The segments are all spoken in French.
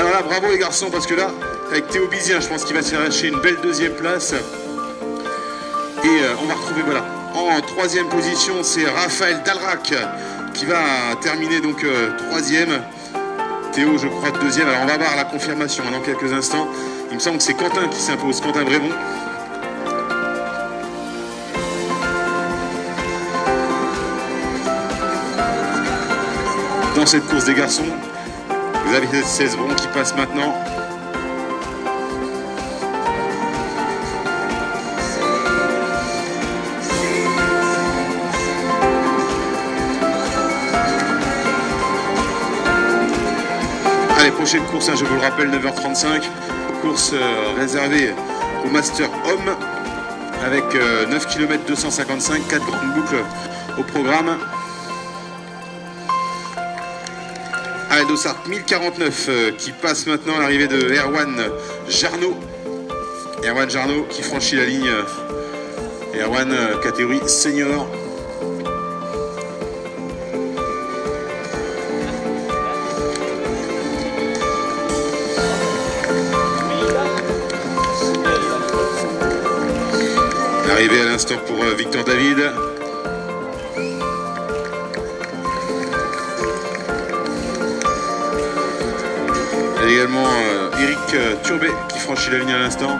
Alors là, bravo les garçons, parce que là, avec Théo Bizien, je pense qu'il va se arracher une belle deuxième place. Et on va retrouver, voilà, en troisième position, c'est Raphaël Dalrac qui va terminer donc troisième. Théo, je crois, deuxième. Alors on va voir la confirmation dans quelques instants. Il me semble que c'est Quentin qui s'impose, Quentin Brémond. Dans cette course des garçons, vous avez 16 bons qui passent maintenant. Allez, prochaine course, hein, je vous le rappelle, 9h35. Course réservée au Master Homme avec 9 km 255, 4 grandes boucles au programme. Allez, Dossard 1049 qui passe maintenant à l'arrivée de Erwan Jarno. Erwan Jarno qui franchit la ligne. Erwan catégorie senior. Arrivé à l'instant pour Victor David. Et également Eric Turbet qui franchit la ligne à l'instant.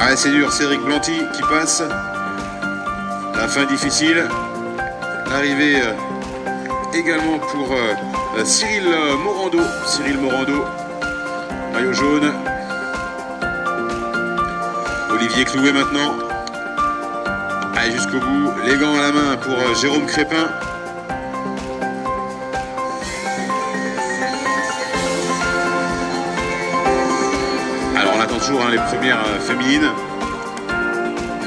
Ah, c'est dur, c'est Eric Blanty qui passe. La fin difficile. L'arrivée également pour Cyril Morando. Cyril Morando, maillot jaune. Olivier Clouet maintenant. Allez, jusqu'au bout. Les gants à la main pour Jérôme Crépin. Alors on attend toujours les premières féminines.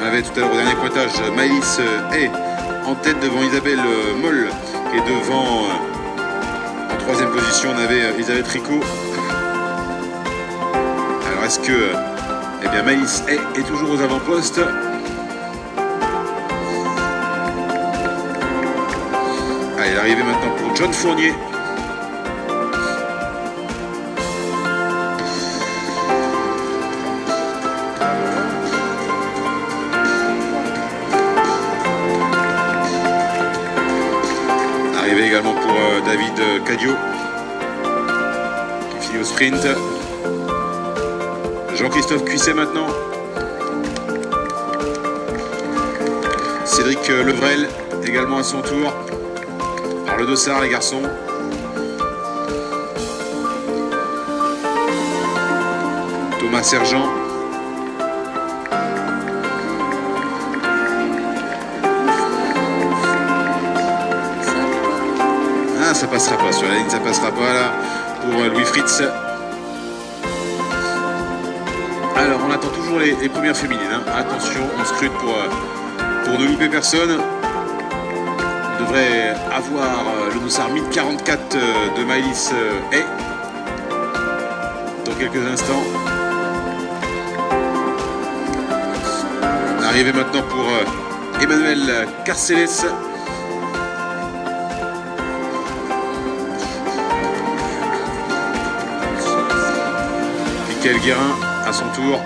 On avait tout à l'heure au dernier pointage Maëlys Hay en tête devant Isabelle Moll. Et devant, en troisième position, on avait Elisabeth Ricot. Alors est-ce que... Eh bien, Maëlys Hay est toujours aux avant-postes. Allez, l'arrivée maintenant pour John Fournier. Arrivée également pour David Cadio, qui finit au sprint. Jean-Christophe Cuisset maintenant. Cédric Levrel également à son tour. Alors le Dossard, les garçons. Thomas Sergent. Ah, ça passera pas sur la ligne, ça passera pas là pour Louis Fritz. Alors on attend toujours les premières féminines, hein. Attention, on scrute pour ne louper personne. On devrait avoir le Dossard 1044 de Maëlys Hay dans quelques instants. Arrivé maintenant pour Emmanuel Carceles. Michael Guérin à son tour.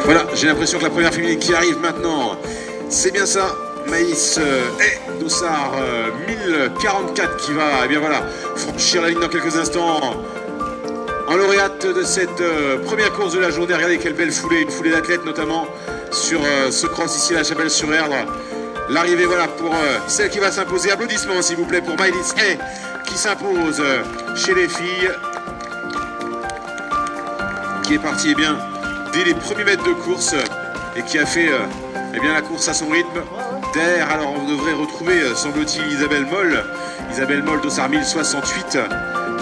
Voilà, j'ai l'impression que la première féminine qui arrive maintenant, c'est bien ça, Maëlys Hay, Dossard 1044 qui va, eh bien voilà, franchir la ligne dans quelques instants. En lauréate de cette première course de la journée, regardez quelle belle foulée, une foulée d'athlètes notamment sur ce cross ici à la Chapelle-sur-Erdre. L'arrivée voilà pour celle qui va s'imposer. Applaudissements s'il vous plaît pour Maëlys Hay qui s'impose chez les filles. Qui est partie eh bien, dès les premiers mètres de course et qui a fait eh bien, la course à son rythme. Derrière, alors on devrait retrouver, semble-t-il, Isabelle Moll. Isabelle Moll, Dossard 1068.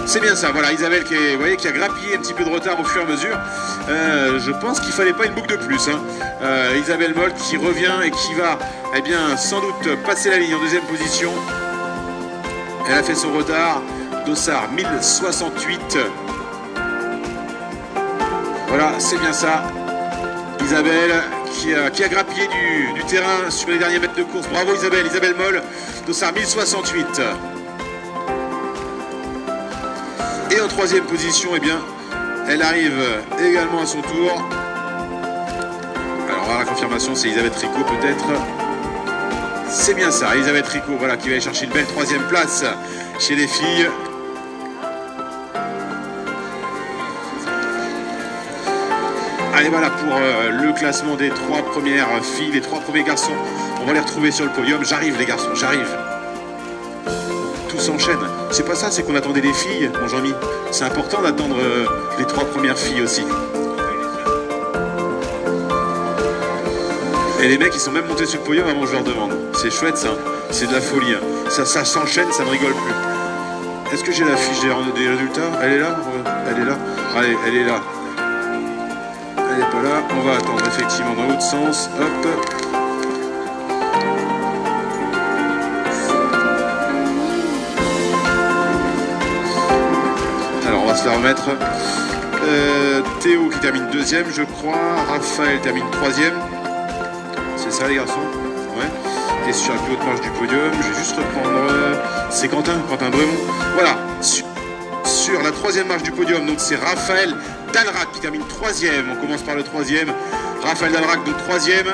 C'est bien ça, voilà, Isabelle qui, vous voyez, qui a grappillé un petit peu de retard au fur et à mesure. Je pense qu'il ne fallait pas une boucle de plus. Hein. Isabelle Moll qui revient et qui va, eh bien, sans doute passer la ligne en deuxième position. Elle a fait son retard. Dossard 1068. Voilà, c'est bien ça. Isabelle qui a grappillé du terrain sur les derniers mètres de course. Bravo Isabelle, Isabelle Moll. Dossard 1068. Et en troisième position, eh bien, elle arrive également à son tour. Alors, on va voir la confirmation, c'est Elisabeth Ricot peut-être. C'est bien ça, Elisabeth Ricot, voilà, qui va aller chercher une belle troisième place chez les filles. Allez, voilà pour le classement des trois premières filles, les trois premiers garçons. On va les retrouver sur le podium. J'arrive les garçons, j'arrive. Tout s'enchaîne. C'est pas ça, c'est qu'on attendait les filles, mon Jean-Mi. C'est important d'attendre les trois premières filles aussi. Et les mecs, ils sont même montés sur le podium avant que je leur demande. C'est chouette ça, c'est de la folie. Ça s'enchaîne, ça ne rigole plus. Est-ce que j'ai la fiche des résultats? Elle est là? Elle est là? Allez, elle est là. Elle n'est pas là. On va attendre effectivement dans l'autre sens. Hop. Alors on va se la remettre. Théo qui termine deuxième, je crois. Raphaël termine troisième. C'est ça les garçons? Ouais. Et sur la plus haute marche du podium, je vais juste reprendre. C'est Quentin Bremont. Voilà. Sur la troisième marche du podium, donc c'est Raphaël Dalrac qui termine troisième. On commence par le troisième. Raphaël Dalrac, donc troisième.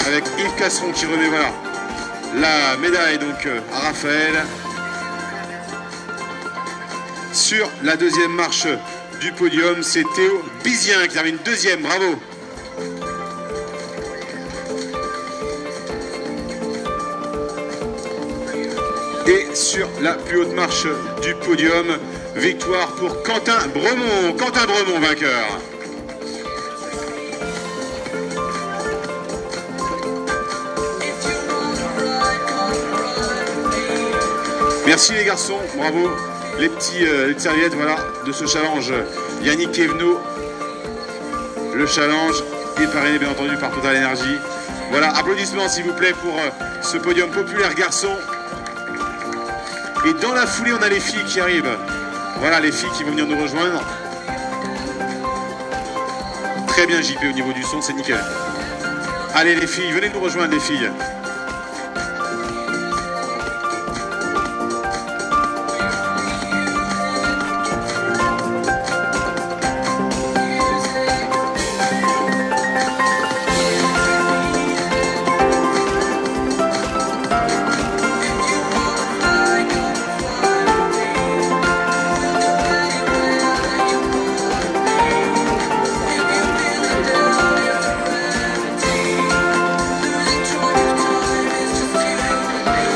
Avec Yves Casseron qui remet voilà, la médaille donc à Raphaël. Sur la deuxième marche du podium, c'est Théo Bizien qui termine deuxième. Bravo. Et sur la plus haute marche du podium, victoire pour Quentin Bremont. Quentin Bremont vainqueur. Merci les garçons, bravo. Les petites serviettes voilà, de ce challenge. Yannick Evenot. Le challenge est parrainé bien entendu par Total Energy. Voilà, applaudissements s'il vous plaît pour ce podium populaire garçon. Et dans la foulée, on a les filles qui arrivent. Voilà, les filles qui vont venir nous rejoindre. Très bien, JP, au niveau du son, c'est nickel. Allez, les filles, venez nous rejoindre, les filles.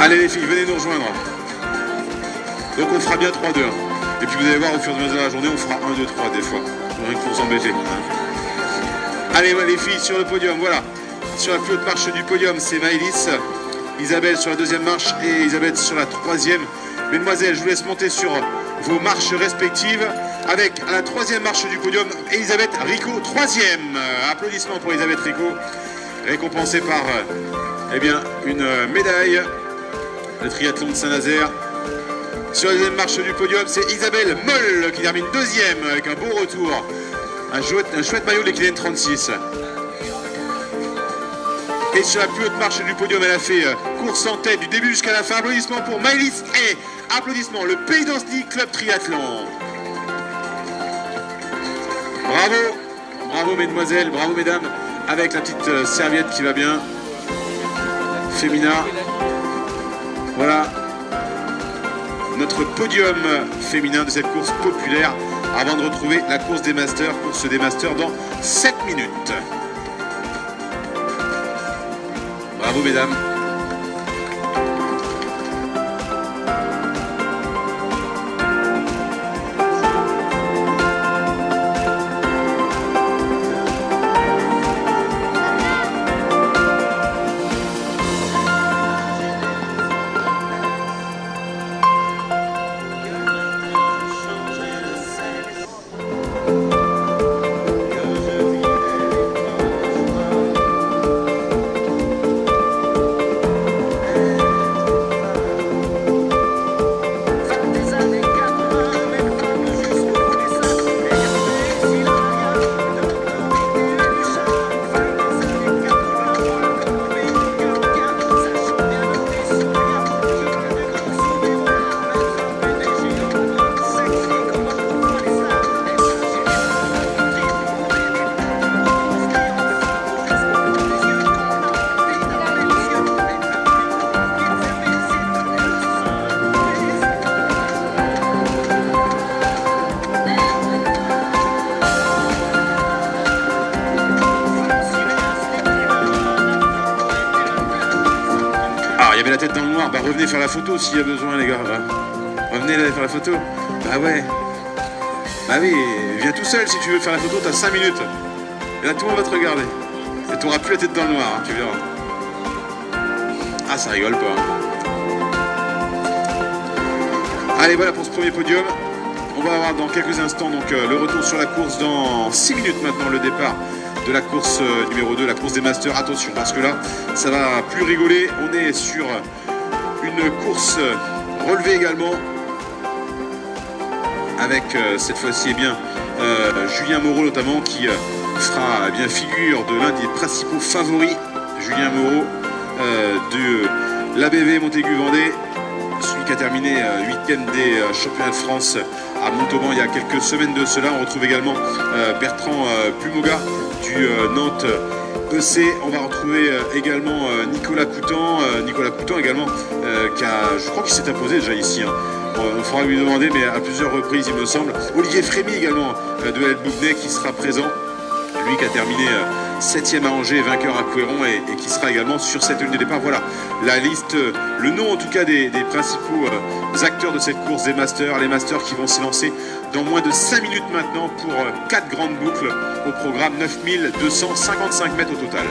Allez les filles, venez nous rejoindre. Donc on fera bien 3-2. Et puis vous allez voir, au fur et à mesure de la journée, on fera 1, 2, 3 des fois. Rien que pour s'embêter. Allez les filles sur le podium, voilà. Sur la plus haute marche du podium, c'est Maëlys. Isabelle sur la deuxième marche et Isabelle sur la troisième. Mesdemoiselles, je vous laisse monter sur vos marches respectives. Avec à la troisième marche du podium, Elisabeth Ricot, troisième. Applaudissements pour Elisabeth Ricot. Récompensée par eh bien, une médaille. Le triathlon de Saint-Nazaire. Sur la deuxième marche du podium, c'est Isabelle Moll qui termine deuxième avec un beau retour. Un chouette maillot de l'équilibre 36. Et sur la plus haute marche du podium, elle a fait course en tête du début jusqu'à la fin. Applaudissements pour Maëlys et applaudissements le Pays d'Ancenis Club Triathlon. Bravo, bravo mesdemoiselles, bravo mesdames, avec la petite serviette qui va bien. Femina. Voilà notre podium féminin de cette course populaire avant de retrouver la course des masters dans 7 minutes. Bravo mesdames. bah revenez faire la photo s'il y a besoin, les gars. Revenez là faire la photo. Bah ouais. Bah oui, viens tout seul si tu veux faire la photo, t'as 5 minutes. Et là tout le monde va te regarder. Et t'auras plus la tête dans le noir, hein, tu verras. Ah, ça rigole pas. Allez, voilà pour ce premier podium. On va avoir dans quelques instants donc le retour sur la course dans 6 minutes maintenant, le départ de la course numéro 2, la course des Masters. Attention, parce que là, ça va plus rigoler. On est sur une course relevée également, avec cette fois-ci eh bien, Julien Moreau notamment, qui fera eh bien, figure de l'un des principaux favoris. Julien Moreau de l'ABV Montaigu-Vendée, celui qui a terminé 8e des championnats de France à Montauban il y a quelques semaines de cela. On retrouve également Bertrand Plumoga du Nantes EC. On va retrouver également Nicolas Coutan également, je crois qu'il s'est imposé déjà ici. Hein. On faudra lui demander, mais à plusieurs reprises il me semble. Olivier Frémy également de El Boubnais qui sera présent. Lui qui a terminé 7e à Angers, vainqueur à Couéron et qui sera également sur cette ligne de départ. Voilà la liste, le nom en tout cas des principaux acteurs de cette course des Masters. Les Masters qui vont s'élancer dans moins de 5 minutes maintenant pour 4 grandes boucles au programme, 9255 mètres au total.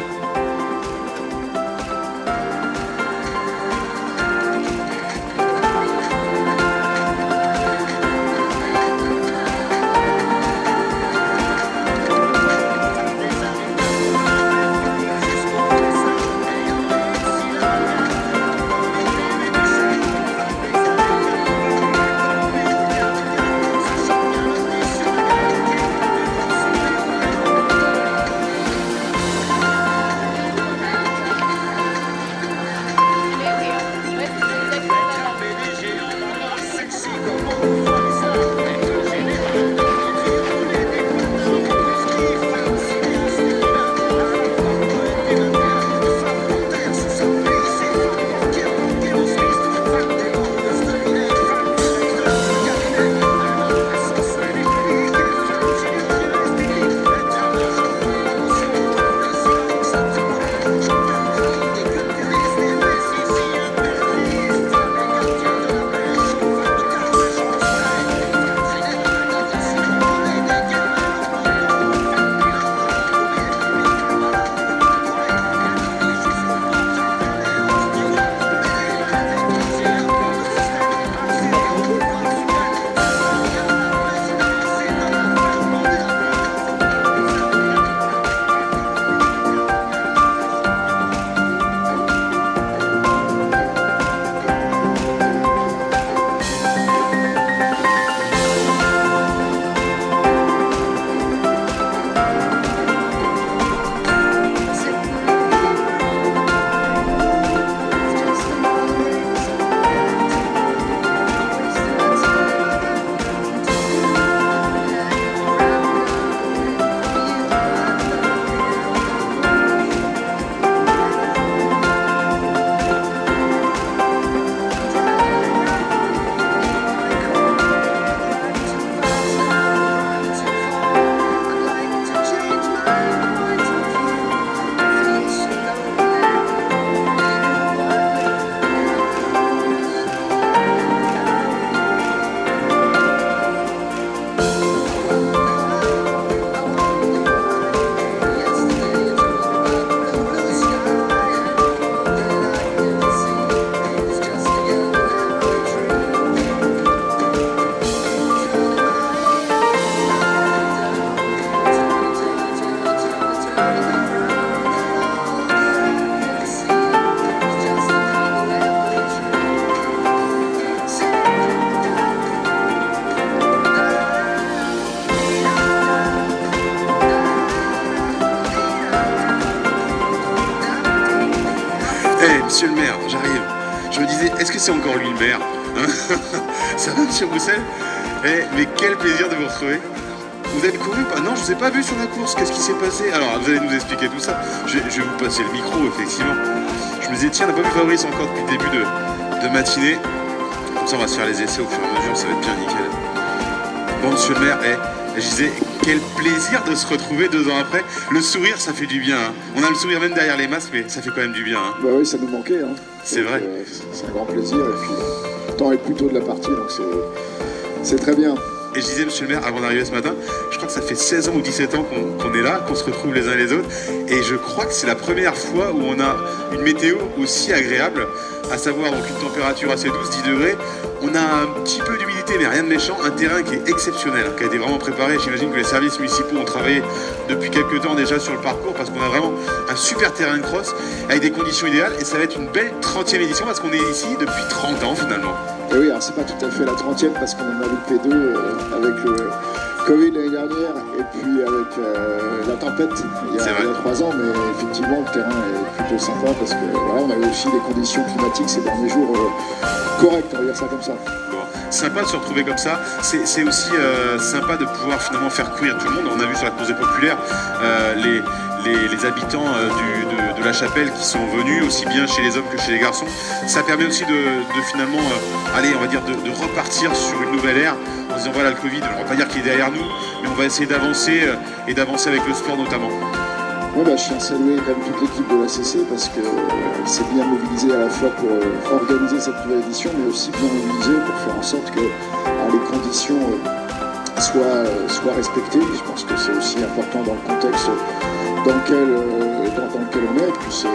Monsieur le maire, j'arrive. Je me disais, est-ce que c'est encore lui le maire, hein? Ça va, monsieur Roussel? Mais quel plaisir de vous retrouver. Vous avez couru pas? Non, je vous ai pas vu sur la course. Qu'est-ce qui s'est passé? Alors, vous allez nous expliquer tout ça. Je vais vous passer le micro, effectivement. Je me disais, tiens, on n'a pas vu Fabrice encore depuis le début de matinée. Comme ça, on va se faire les essais au fur et à mesure, ça va être bien nickel. Bon, monsieur le maire, Je disais, quel plaisir de se retrouver 2 ans après. Le sourire, ça fait du bien. Hein. On a le sourire même derrière les masques, mais ça fait quand même du bien. Hein. Bah oui, ça nous manquait. Hein. C'est vrai. C'est un grand plaisir. Et puis, le temps est plutôt de la partie, donc c'est très bien. Et je disais, monsieur le maire, avant d'arriver ce matin, je crois que ça fait 16 ans ou 17 ans qu'on est là, qu'on se retrouve les uns et les autres. Et je crois que c'est la première fois où on a une météo aussi agréable, à savoir donc une température assez douce, 10 degrés. On a un petit peu d'humidité, mais rien de méchant. Un terrain qui est exceptionnel, qui a été vraiment préparé. J'imagine que les services municipaux ont travaillé depuis quelques temps déjà sur le parcours, parce qu'on a vraiment un super terrain de cross, avec des conditions idéales. Et ça va être une belle 30e édition, parce qu'on est ici depuis 30 ans finalement. Et oui, alors c'est pas tout à fait la 30e, parce qu'on en a loupé 2 avec le Covid l'année dernière, et puis avec la tempête il y a 3 ans, mais effectivement le terrain est plutôt sympa, parce que voilà, on avait aussi des conditions climatiques ces derniers jours correctes, on va dire ça comme ça. Sympa de se retrouver comme ça, c'est aussi sympa de pouvoir finalement faire courir tout le monde. On a vu sur la course des populaires les habitants de la chapelle qui sont venus, aussi bien chez les hommes que chez les garçons. Ça permet aussi de finalement, aller, on va dire, de repartir sur une nouvelle ère en disant voilà, le Covid, on ne va pas dire qu'il est derrière nous, mais on va essayer d'avancer et d'avancer avec le sport notamment. Ouais, bah, je tiens à saluer quand même toute l'équipe de l'ACC, parce que c'est bien mobilisé à la fois pour organiser cette nouvelle édition, mais aussi bien mobilisé pour faire en sorte que les conditions soient respectées. Je pense que c'est aussi important dans le contexte dans lequel on est. Et puis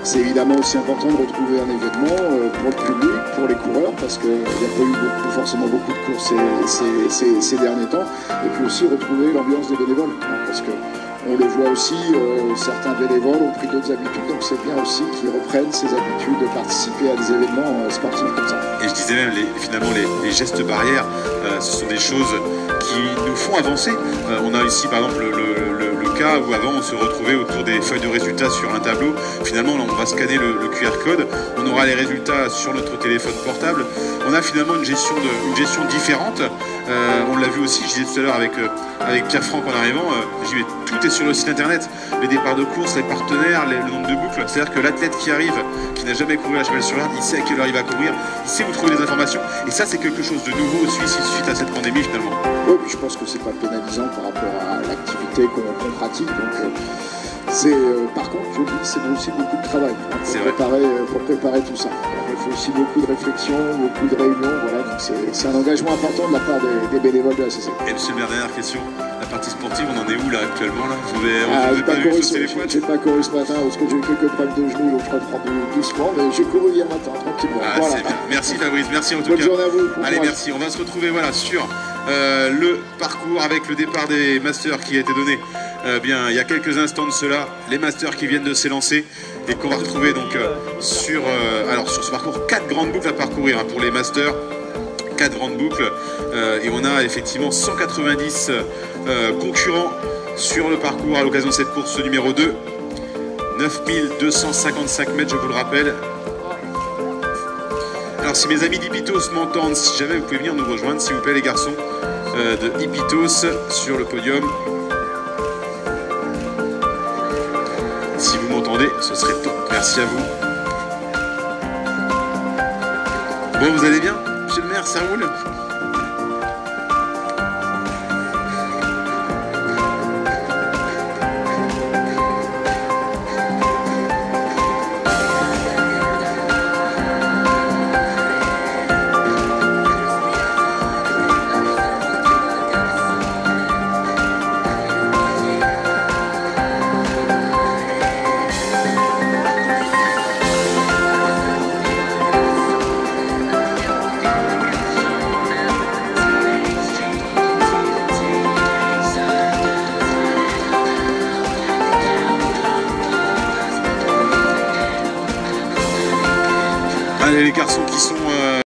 c'est évidemment aussi important de retrouver un événement pour le public, pour les coureurs, parce qu'il n'y a pas eu forcément beaucoup de courses ces derniers temps. Et puis aussi retrouver l'ambiance des bénévoles, parce que on le voit aussi, certains bénévoles ont pris d'autres habitudes, donc c'est bien aussi qu'ils reprennent ces habitudes de participer à des événements sportifs comme ça. Et je disais même, finalement, les gestes barrières, ce sont des choses qui nous font avancer. On a ici, par exemple, le cas où avant on se retrouvait autour des feuilles de résultats sur un tableau. Finalement, là, on va scanner le QR code, on aura les résultats sur notre téléphone portable. On a finalement une gestion différente. On l'a vu aussi, je disais tout à l'heure avec Pierre-Franck en arrivant, j'ai dit, tout est sur le site internet, les départs de course, les partenaires, le nombre de boucles. C'est-à-dire que l'athlète qui arrive, qui n'a jamais couru à Cheval-sur-Ardres, il sait à quelle heure il va courir, il sait où trouver les informations. Et ça, c'est quelque chose de nouveau suite à cette pandémie finalement. Oui, puis je pense que c'est pas pénalisant par rapport à l'activité qu'on pratique. Donc, par contre, je dis, c'est aussi beaucoup de travail pour préparer tout ça. Alors, il faut aussi beaucoup de réflexion, beaucoup de réunions. Voilà, donc c'est un engagement important de la part des bénévoles de la CC. Et monsieur le maire, dernière question. La partie sportive, on en est où là actuellement là? J'ai pas couru ce matin parce que j'ai eu quelques problèmes de genoux, donc je reprends doucement, mais j'ai couru hier matin, tranquillement. Ah, voilà. C'est bien. Merci Fabrice, merci en tout Bonne cas. journée à vous. Allez, merci. On va se retrouver voilà, sur le parcours avec le départ des Masters qui a été donné il y a quelques instants de cela. Les Masters qui viennent de s'élancer et qu'on va retrouver donc sur ce parcours 4 grandes boucles à parcourir pour les Masters. 4 grandes boucles et on a effectivement 190 concurrents sur le parcours à l'occasion de cette course numéro 2. 9255 mètres, je vous le rappelle. Alors si mes amis d'Hippitos m'entendent, si jamais vous pouvez venir nous rejoindre, s'il vous plaît les garçons de Hippitos sur le podium. Si vous m'entendez, ce serait top. Merci à vous. Bon, vous allez bien, monsieur le maire, ça roule? Allez les garçons qui sont